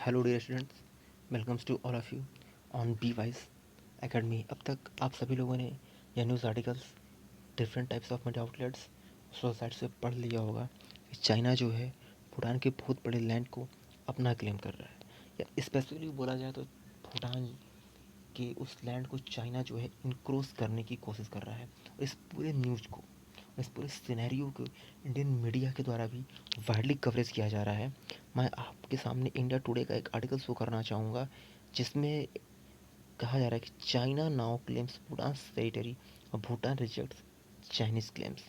Hello dear students, welcomes to all of you on Be Wise Academy. अब तक आप सभी लोगों ने यह news articles different types of media outlets सोसाइट से पढ़ लिया होगा कि चाइना जो है भूटान के बहुत बड़े लैंड को अपना क्लेम कर रहा है, या स्पेसिफिकली बोला जाए तो भूटान के उस लैंड को चाइना जो है इनक्रोच करने की कोशिश कर रहा है। और इस पूरे न्यूज़ को, इस पूरे सिनेरियो को इंडियन मीडिया के द्वारा भी वाइडली कवरेज किया जा रहा है। मैं आपके सामने इंडिया टुडे का एक आर्टिकल शो करना चाहूँगा जिसमें कहा जा रहा है कि China now claims Bhutan territory और भूटान रिजेक्ट्स चाइनीज़ क्लेम्स।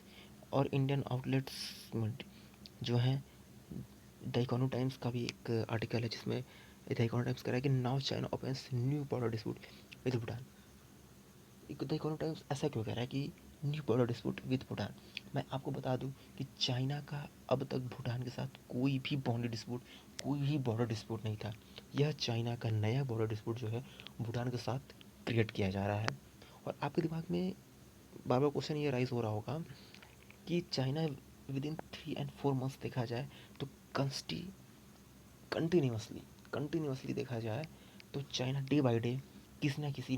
और इंडियन आउटलेट्स में जो हैं द इकोनॉमिक टाइम्स का भी एक आर्टिकल है जिसमें द इकोनॉमिक टाइम्स कह रहा है कि now China opens new border dispute with Bhutan. The economic times ऐसा क्यों कह रहा है कि new border dispute with Bhutan? मैं आपको बता दूं कि चाइना का अब तक भूटान के साथ कोई भी बाउंड्री डिस्प्यूट, कोई भी बॉर्डर डिस्प्यूट नहीं था। यह चाइना का नया बॉर्डर डिस्प्यूट जो है भूटान के साथ क्रिएट किया जा रहा है। और आपके दिमाग में बार बार क्वेश्चन ये राइज हो रहा होगा कि China with in 3 and 4 months देखा जाए तो कंटिन्यूसली कंटिन्यूसली देखा जाए तो चाइना डे बाई डे किसी ना किसी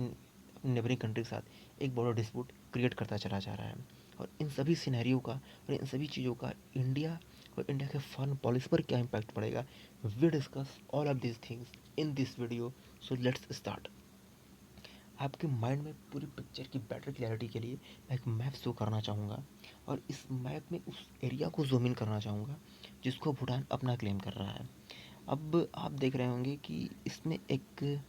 नेबरिंग कंट्री के साथ एक बॉर्डर डिस्प्यूट क्रिएट करता चला जा रहा है। और इन सभी सिनेरियो का और इन सभी चीज़ों का इंडिया और इंडिया के फॉरेन पॉलिसी पर क्या इम्पैक्ट पड़ेगा, we discuss all of this things in this video. So let's start. आपके माइंड में पूरी पिक्चर की बेटर क्लैरिटी के लिए मैं एक मैप शो करना चाहूँगा, और इस मैप में उस एरिया को जूम इन करना चाहूँगा जिसको भूटान अपना क्लेम कर रहा है। अब आप देख रहे होंगे कि इसमें एक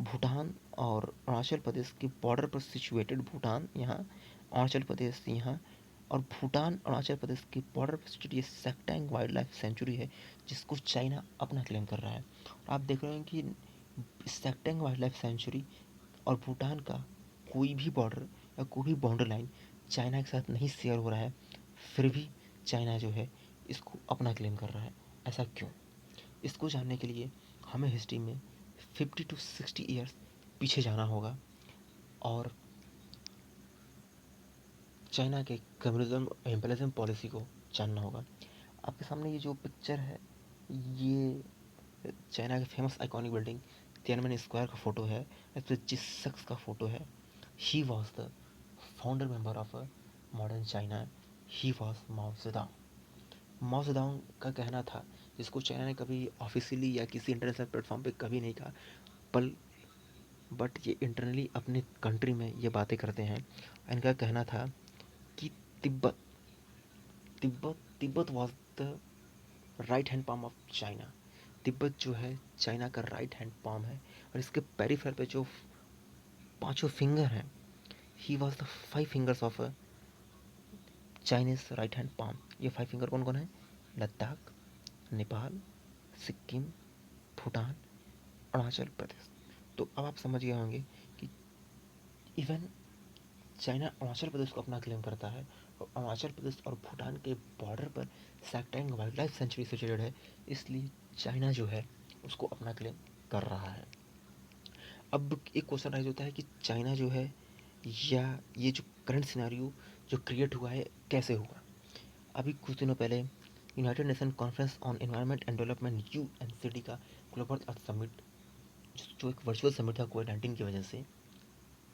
भूटान और अरुणाचल प्रदेश के बॉर्डर पर सिचुएटेड भूटान यहाँ, अरुणाचल प्रदेश यहाँ, और भूटान अरुणाचल प्रदेश के बॉर्डर पर सिचुएटेड ये सेक्टैंग वाइल्ड लाइफ सेंचुरी है जिसको चाइना अपना क्लेम कर रहा है। और आप देख रहे हैं कि सेक्टैंग वाइल्ड लाइफ सेंचुरी और भूटान का कोई भी बॉर्डर या कोई भी बाउंड्री लाइन चाइना के साथ नहीं शेयर हो रहा है, फिर भी चाइना जो है इसको अपना क्लेम कर रहा है। ऐसा क्यों? इसको जानने के लिए हमें हिस्ट्री में 50 to 60 ईयर्स पीछे जाना होगा और चाइना के कम्युनिज्म इम्पेरियलिज्म पॉलिसी को जानना होगा। आपके सामने ये जो पिक्चर है, ये चाइना के famous iconic building Tiananmen square का फ़ोटो है। इस पर जिस शख्स का फ़ोटो है, he was the founder member of modern China, he was Mao Zedong. Mao Zedong का कहना था, जिसको चाइना ने कभी ऑफिशियली या किसी इंटरनेशनल प्लेटफॉर्म पे कभी नहीं कहा, पर बट ये इंटरनली अपने कंट्री में ये बातें करते हैं। इनका कहना था कि Tibet Tibet Tibet was the right hand palm of China. Tibet जो है चाइना का राइट हैंड पाम है, और इसके पेरीफेरल पे जो पांचों फिंगर हैं, he was the 5 fingers of Chinese right hand palm. ये 5 फिंगर कौन कौन है? लद्दाख, नेपाल, सिक्किम, भूटान, अरुणाचल प्रदेश। तो अब आप समझ गए होंगे कि इवन चाइना अरुणाचल प्रदेश को अपना क्लेम करता है, और अरुणाचल प्रदेश और भूटान के बॉर्डर पर सैक्टैंग वाइल्ड लाइफ सेंचुरी सिचुएटेड है, इसलिए चाइना जो है उसको अपना क्लेम कर रहा है। अब एक क्वेश्चन राइज होता है कि चाइना जो है, या ये जो करंट सिनेरियो जो क्रिएट हुआ है कैसे हुआ? अभी कुछ दिनों पहले United nation conference on environment and development UNCD का ग्लोबल अर्थ समिट, जो एक वर्चुअल समिट था कोविड-19 की वजह से,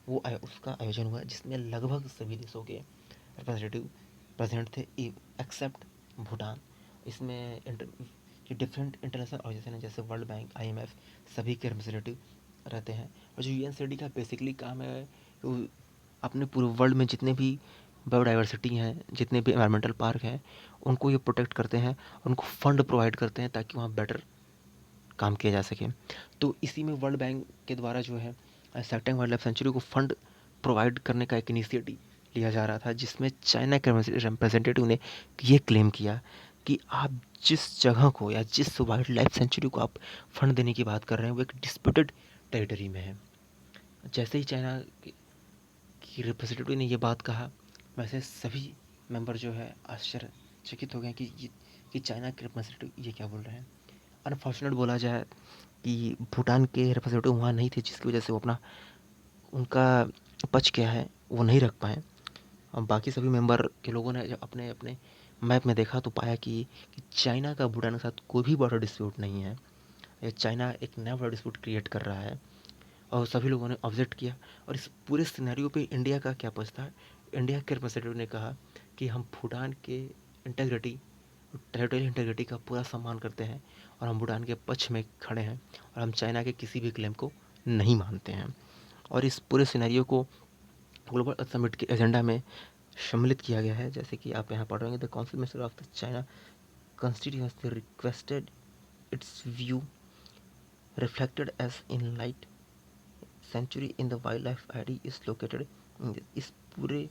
वो उसका आयोजन हुआ जिसमें लगभग सभी देशों के रिप्रेजेंटेटिव प्रेजेंट थे एक्सेप्ट भूटान। इसमें जो डिफरेंट इंटरनेशनल ऑर्गेनाइजेशन है जैसे वर्ल्ड बैंक, IMF, सभी के रिप्रेजेंटेटिव रहते हैं। और जो UNCD का बेसिकली काम है, वो अपने पूरे वर्ल्ड में जितने भी बायोडाइवर्सिटी हैं, जितने भी एनवायरमेंटल पार्क हैं, उनको ये प्रोटेक्ट करते हैं, उनको फंड प्रोवाइड करते हैं ताकि वहाँ बेटर काम किया जा सके। तो इसी में वर्ल्ड बैंक के द्वारा जो है सेक्टैंग वाइल्ड लाइफ सेंचुरी को फंड प्रोवाइड करने का एक इनिशिएटिव लिया जा रहा था, जिसमें चाइना के रिप्रेजेंटेटिव ने ये क्लेम किया कि आप जिस जगह को या जिस वाइल्ड लाइफ सेंचुरी को आप फंड देने की बात कर रहे हैं, वो एक डिस्प्यूटेड टेरिटरी में है। जैसे ही चाइना की रिप्रेजेंटेटिव ने ये बात कहा, वैसे सभी मेंबर जो है आश्चर्यचकित हो गए कि चाइना के रिप्रेजेंटेटिव ये क्या बोल रहे हैं। अनफॉर्चुनेट बोला जाए कि भूटान के रिप्रेजेंटेटिव वहाँ नहीं थे, जिसकी वजह से वो अपना उनका पक्ष क्या है वो नहीं रख पाए। और बाकी सभी मेंबर के लोगों ने जब अपने अपने मैप में देखा तो पाया कि चाइना का भूटान के साथ कोई भी बॉर्डर डिस्प्यूट नहीं है। चाइना एक नया बड़ा डिस्प्यूट क्रिएट कर रहा है और सभी लोगों ने ऑब्जेक्ट किया। और इस पूरे सिनेरियो पे इंडिया का क्या पक्ष था? इंडिया के रिप्रेजेंटेटिव ने कहा कि हम भूटान के इंटेग्रिटी, टेरिटोरियल इंटेग्रिटी का पूरा सम्मान करते हैं और हम भूटान के पक्ष में खड़े हैं और हम चाइना के किसी भी क्लेम को नहीं मानते हैं। और इस पूरे सिनेरियो को ग्लोबल समिट के एजेंडा में सम्मिलित किया गया है। जैसे कि आप यहाँ पढ़ रहे हैं, the council minister of the China constituency requested its view reflected as in light century in the wild life ID is located. इस पूरे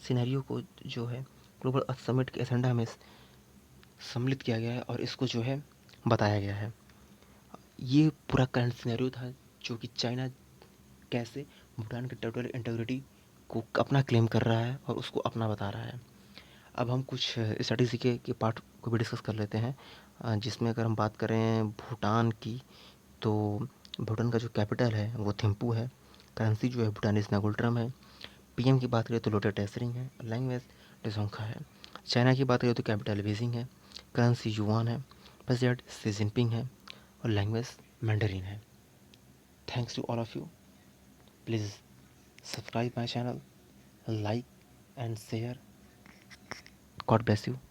सिनेरियो को जो है ग्लोबल अर्थ समिट के एजेंडा में सम्मिलित किया गया है और इसको जो है बताया गया है। ये पूरा करंट सिनेरियो था जो कि चाइना कैसे भूटान के टेरिटोरियल इंटीग्रिटी को अपना क्लेम कर रहा है और उसको अपना बता रहा है। अब हम कुछ स्टडीज़ के पार्ट को भी डिस्कस कर लेते हैं, जिसमें अगर हम बात करें भूटान की, तो भूटान का जो कैपिटल है वो थिम्पू है। करेंसी जो है भूटानीज नागुल्ट्रम है। पीएम की बात करें तो लोटे टेसरिंग है। लैंग्वेज डिजोंखा है। चाइना की बात करें तो कैपिटल बीजिंग है। करेंसी युआन है। प्रेसिडेंट शी जिनपिंग है और लैंग्वेज मैंडरिन है। Thanks to all of you. Please subscribe my channel, like and share. God bless you.